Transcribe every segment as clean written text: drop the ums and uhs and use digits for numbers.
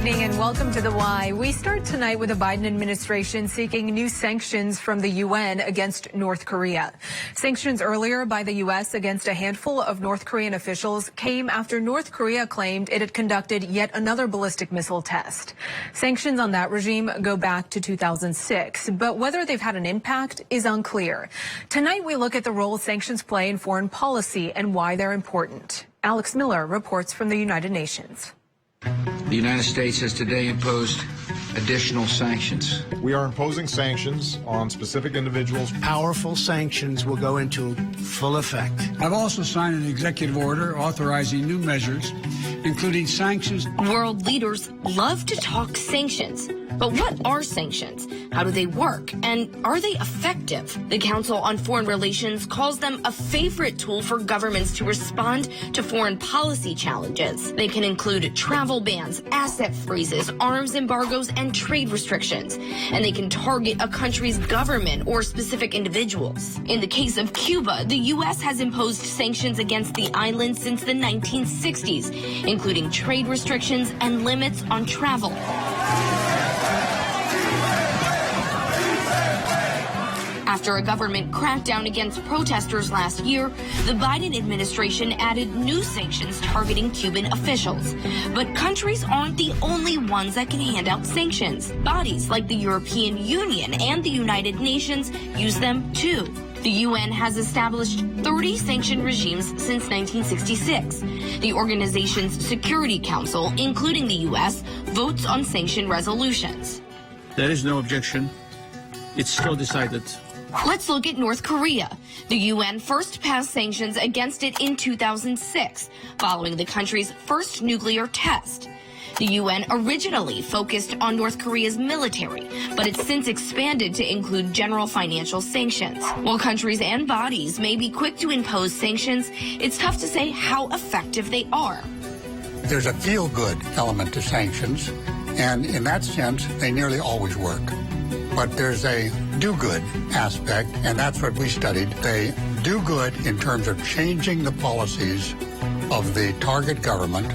evening and welcome to The Why. We start tonight with the Biden administration seeking new sanctions from the UN against North Korea. Sanctions earlier by the U.S. against a handful of North Korean officials came after North Korea claimed it had conducted yet another ballistic missile test. Sanctions on that regime go back to 2006, but whether they've had an impact is unclear. Tonight we look at the role sanctions play in foreign policy and why they're important. Alex Miller reports from the United Nations. The United States has today imposed additional sanctions. We are imposing sanctions on specific individuals. Powerful sanctions will go into full effect. I've also signed an executive order authorizing new measures, including sanctions. World leaders love to talk sanctions. But what are sanctions? How do they work? And are they effective? The Council on Foreign Relations calls them a favorite tool for governments to respond to foreign policy challenges. They can include travel bans, asset freezes, arms embargoes, and trade restrictions. And they can target a country's government or specific individuals. In the case of Cuba, the U.S. has imposed sanctions against the island since the 1960s, including trade restrictions and limits on travel. After a government crackdown against protesters last year, the Biden administration added new sanctions targeting Cuban officials. But countries aren't the only ones that can hand out sanctions. Bodies like the European Union and the United Nations use them too. The UN has established 30 sanction regimes since 1966. The organization's Security Council, including the U.S., votes on sanction resolutions. There is no objection. It's still decided. Let's look at North Korea. The UN first passed sanctions against it in 2006, following the country's first nuclear test. The UN originally focused on North Korea's military, but it's since expanded to include general financial sanctions. While countries and bodies may be quick to impose sanctions, it's tough to say how effective they are. There's a feel-good element to sanctions, and in that sense, they nearly always work. But there's a do-good aspect, and that's what we studied. They do good in terms of changing the policies of the target government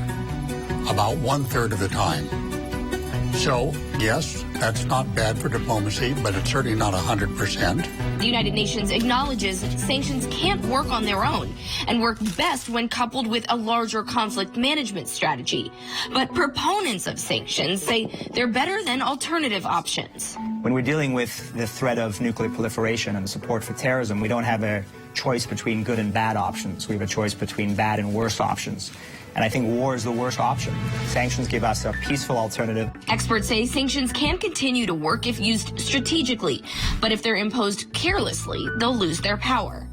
about 1/3 of the time. So, yes, that's not bad for diplomacy, but it's certainly not 100%. The United Nations acknowledges sanctions can't work on their own and work best when coupled with a larger conflict management strategy. But proponents of sanctions say they're better than alternative options. When we're dealing with the threat of nuclear proliferation and the support for terrorism, we don't have a choice between good and bad options. We have a choice between bad and worse options. And I think war is the worst option. Sanctions give us a peaceful alternative. Experts say sanctions can continue to work if used strategically, but if they're imposed carelessly, they'll lose their power.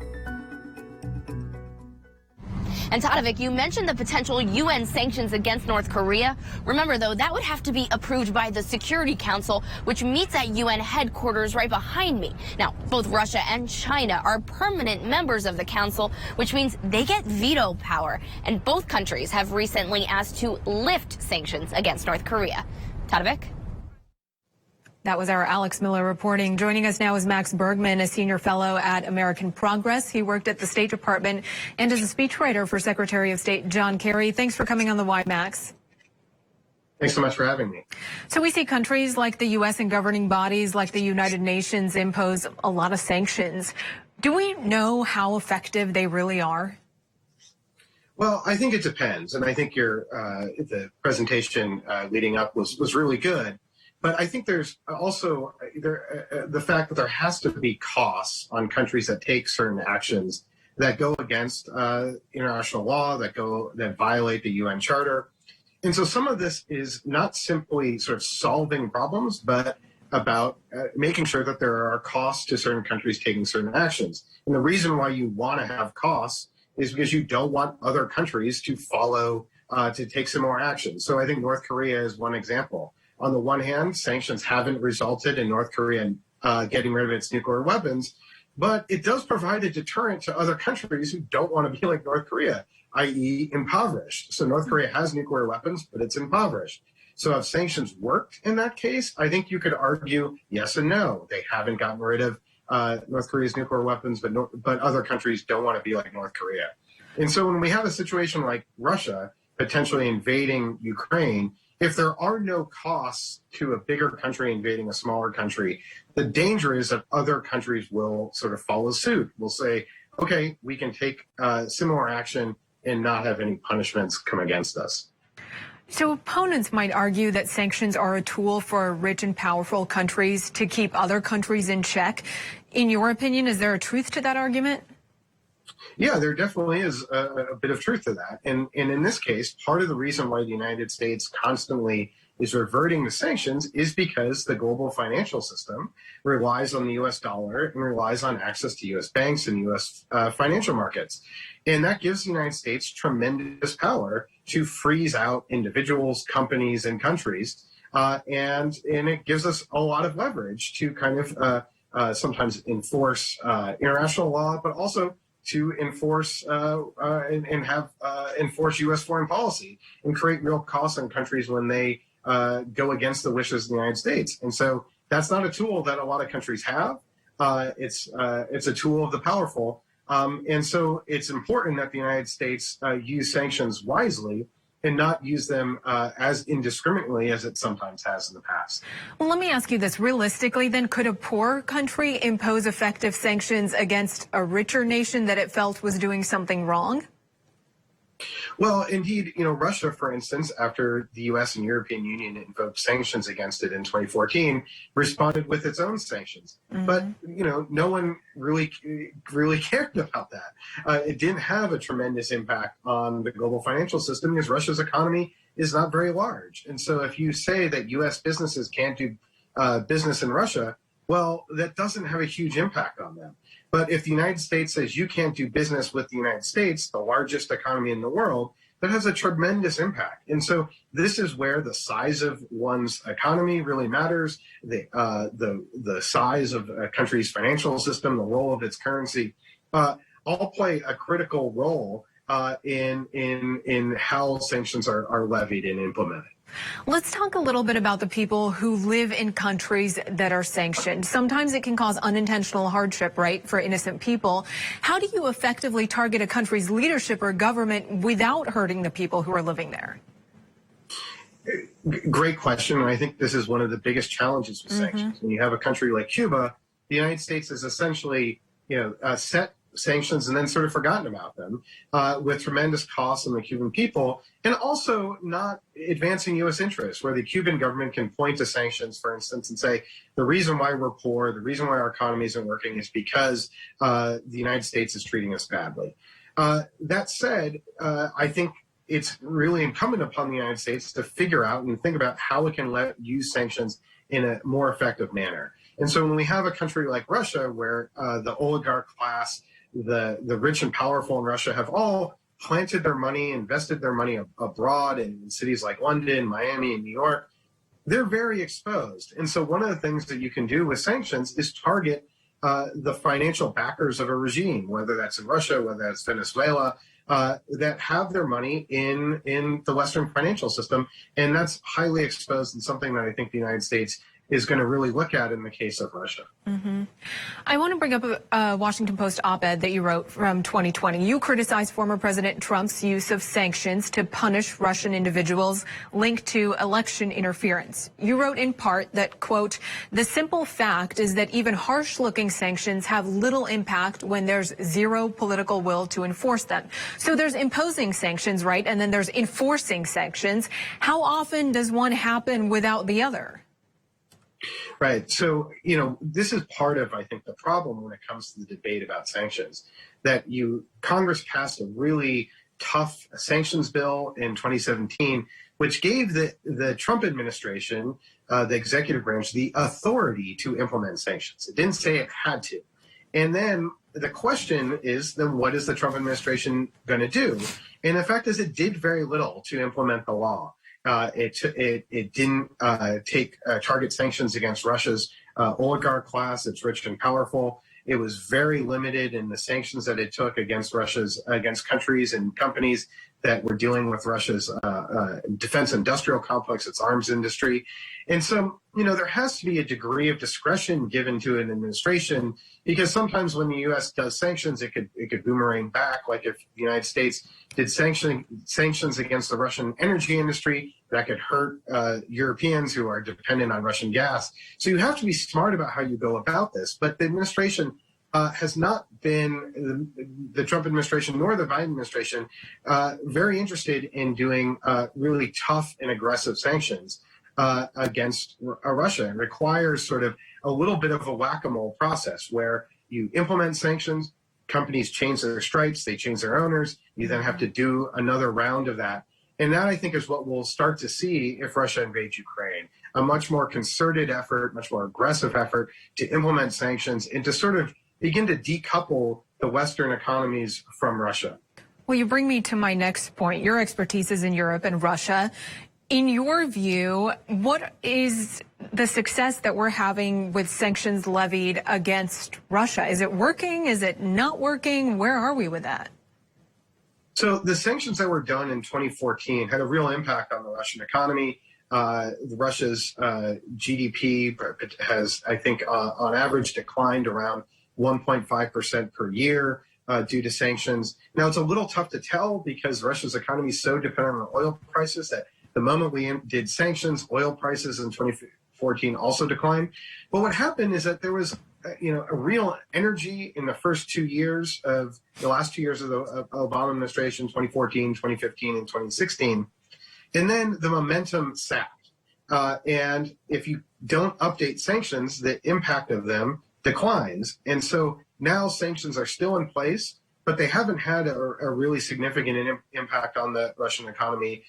And Tatevik, you mentioned the potential UN sanctions against North Korea. Remember, though, that would have to be approved by the Security Council, which meets at UN headquarters right behind me. Now, both Russia and China are permanent members of the council, which means they get veto power. And both countries have recently asked to lift sanctions against North Korea. Tatevik? That was our Alex Miller reporting. Joining us now is Max Bergmann, a senior fellow at American Progress. He worked at the State Department and is a speechwriter for Secretary of State John Kerry. Thanks for coming on The Why, Max. Thanks so much for having me. So we see countries like the U.S. and governing bodies like the United Nations impose a lot of sanctions. Do we know how effective they really are? Well, I think it depends. And I think the presentation leading up was really good. But I think there's also the fact that there has to be costs on countries that take certain actions that go against international law, that violate the UN Charter. And so some of this is not simply sort of solving problems, but about making sure that there are costs to certain countries taking certain actions. And the reason why you want to have costs is because you don't want other countries to follow, to take similar action. So I think North Korea is one example. On the one hand, sanctions haven't resulted in North Korea getting rid of its nuclear weapons, but it does provide a deterrent to other countries who don't want to be like North Korea, i.e. impoverished. So North Korea has nuclear weapons, but it's impoverished. So have sanctions worked in that case? I think you could argue yes and no. They haven't gotten rid of North Korea's nuclear weapons, but other countries don't want to be like North Korea. And so when we have a situation like Russia potentially invading Ukraine, if there are no costs to a bigger country invading a smaller country, the danger is that other countries will sort of follow suit. We'll say, okay, we can take similar action and not have any punishments come against us. So opponents might argue that sanctions are a tool for rich and powerful countries to keep other countries in check. In your opinion, is there a truth to that argument? Yeah, there definitely is a bit of truth to that. And in this case, part of the reason why the United States constantly is reverting to sanctions is because the global financial system relies on the U.S. dollar and relies on access to U.S. banks and U.S. Financial markets. And that gives the United States tremendous power to freeze out individuals, companies, and countries. And it gives us a lot of leverage to kind of sometimes enforce international law, but also to enforce enforce U.S. foreign policy and create real costs on countries when they go against the wishes of the United States. And so that's not a tool that a lot of countries have. It's a tool of the powerful. And so it's important that the United States use sanctions wisely and not use them as indiscriminately as it sometimes has in the past. Well, let me ask you this. Realistically, then, could a poor country impose effective sanctions against a richer nation that it felt was doing something wrong? Well, indeed, Russia, for instance, after the U.S. and European Union invoked sanctions against it in 2014, responded with its own sanctions. Mm-hmm. But, no one really cared about that. It didn't have a tremendous impact on the global financial system because Russia's economy is not very large. And so if you say that U.S. businesses can't do business in Russia, well, that doesn't have a huge impact on them. But if the United States says you can't do business with the United States, the largest economy in the world, that has a tremendous impact. And so this is where the size of one's economy really matters, the size of a country's financial system, the role of its currency, all play a critical role in how sanctions are levied and implemented. Let's talk a little bit about the people who live in countries that are sanctioned. Sometimes it can cause unintentional hardship, right, for innocent people. How do you effectively target a country's leadership or government without hurting the people who are living there? Great question. And I think this is one of the biggest challenges with sanctions. When you have a country like Cuba, the United States has essentially, set sanctions and then sort of forgotten about them with tremendous costs on the Cuban people and also not advancing U.S. interests, where the Cuban government can point to sanctions, for instance, and say the reason why we're poor, the reason why our economy isn't working is because the United States is treating us badly. That said, I think it's really incumbent upon the United States to figure out and think about how it can use sanctions in a more effective manner. And so when we have a country like Russia, where the oligarch class, the rich and powerful in Russia have all planted their money, invested their money abroad in cities like London, Miami, and New York, they're very exposed. And so one of the things that you can do with sanctions is target the financial backers of a regime, whether that's in Russia, whether that's Venezuela, that have their money in the Western financial system. And that's highly exposed and something that I think the United States is going to really look at in the case of Russia. I want to bring up a Washington Post op-ed that you wrote from 2020. You criticized former President Trump's use of sanctions to punish Russian individuals linked to election interference. You wrote in part that, quote, the simple fact is that even harsh-looking sanctions have little impact when there's zero political will to enforce them. So there's imposing sanctions, right? And then there's enforcing sanctions. How often does one happen without the other? Right. So, this is part of, I think, the problem when it comes to the debate about sanctions, that Congress passed a really tough sanctions bill in 2017, which gave the Trump administration, the executive branch, the authority to implement sanctions. It didn't say it had to. And then the question is, then what is the Trump administration going to do? And the fact is it did very little to implement the law. It didn't target sanctions against Russia's oligarch class. It's rich and powerful. It was very limited in the sanctions that it took against against countries and companies that we're dealing with Russia's defense industrial complex, its arms industry. And so, there has to be a degree of discretion given to an administration, because sometimes when the U.S. does sanctions, it could boomerang back. Like if the United States did sanctions against the Russian energy industry, that could hurt Europeans who are dependent on Russian gas. So you have to be smart about how you go about this. But the administration has not been, the Trump administration nor the Biden administration, very interested in doing really tough and aggressive sanctions against Russia. It requires sort of a little bit of a whack-a-mole process where you implement sanctions, companies change their stripes, they change their owners, you then have to do another round of that. And that, I think, is what we'll start to see if Russia invades Ukraine. A much more concerted effort, much more aggressive effort to implement sanctions and to sort of begin to decouple the Western economies from Russia. Well, you bring me to my next point. Your expertise is in Europe and Russia. In your view, what is the success that we're having with sanctions levied against Russia? Is it working? Is it not working? Where are we with that? So the sanctions that were done in 2014 had a real impact on the Russian economy. Russia's GDP has, I think, on average declined around 1.5% per year due to sanctions. Now, it's a little tough to tell because Russia's economy is so dependent on oil prices that the moment we did sanctions, oil prices in 2014 also declined. But what happened is that there was a real energy in the first 2 years of the last 2 years of the Obama administration, 2014, 2015, and 2016. And then the momentum sapped. And if you don't update sanctions, the impact of them declines. And so now sanctions are still in place, but they haven't had a really significant impact on the Russian economy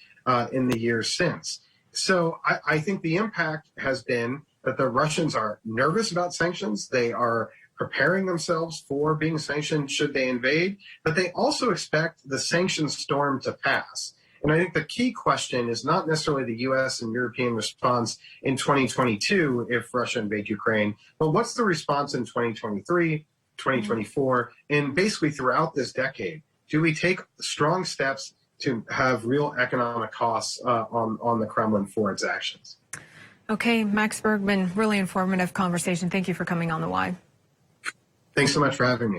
in the years since. So I think the impact has been that the Russians are nervous about sanctions. They are preparing themselves for being sanctioned should they invade, but they also expect the sanctions storm to pass. And I think the key question is not necessarily the U.S. and European response in 2022 if Russia invades Ukraine, but what's the response in 2023, 2024, and basically throughout this decade? Do we take strong steps to have real economic costs on the Kremlin for its actions? Okay, Max Bergmann, really informative conversation. Thank you for coming on The Why. Thanks so much for having me.